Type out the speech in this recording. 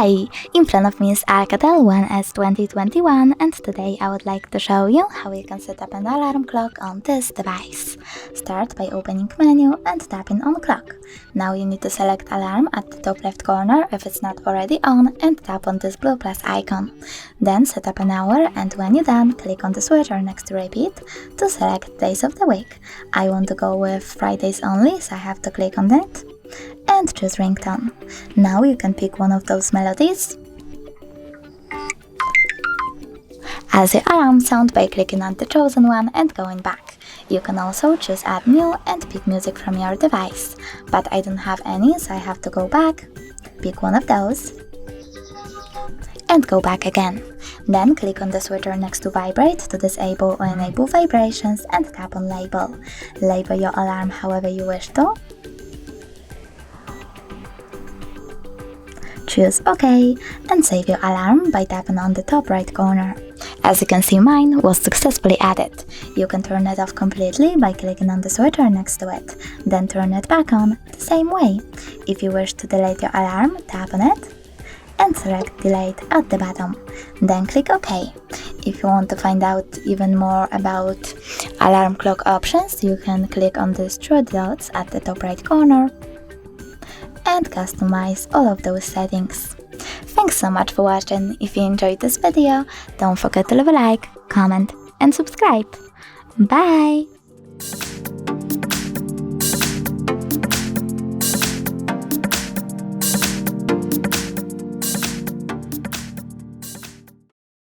Hi! In front of me is ALCATEL 1S 2021 and today I would like to show you how you can set up an alarm clock on this device. Start by opening menu and tapping on clock. Now you need to select alarm at the top left corner if it's not already on and tap on this blue plus icon. Then set up an hour and when you're done, click on the switcher next to repeat to select days of the week. I want to go with Fridays only, so I have to click on that and choose ringtone. Now you can pick one of those melodies as your alarm sound by clicking on the chosen one and going back. You can also choose add new and pick music from your device, but I don't have any, so I have to go back, pick one of those and go back again. Then click on the switcher next to vibrate to disable or enable vibrations and tap on label. Label your alarm however you wish to. Choose OK and save your alarm by tapping on the top right corner. As you can see, mine was successfully added. You can turn it off completely by clicking on the switcher next to it, then turn it back on the same way. If you wish to delete your alarm, tap on it and select delete at the bottom, then click OK. If you want to find out even more about alarm clock options, you can click on these three dots at the top right corner and customize all of those settings. Thanks so much for watching. If you enjoyed this video, don't forget to leave a like, comment and subscribe. Bye!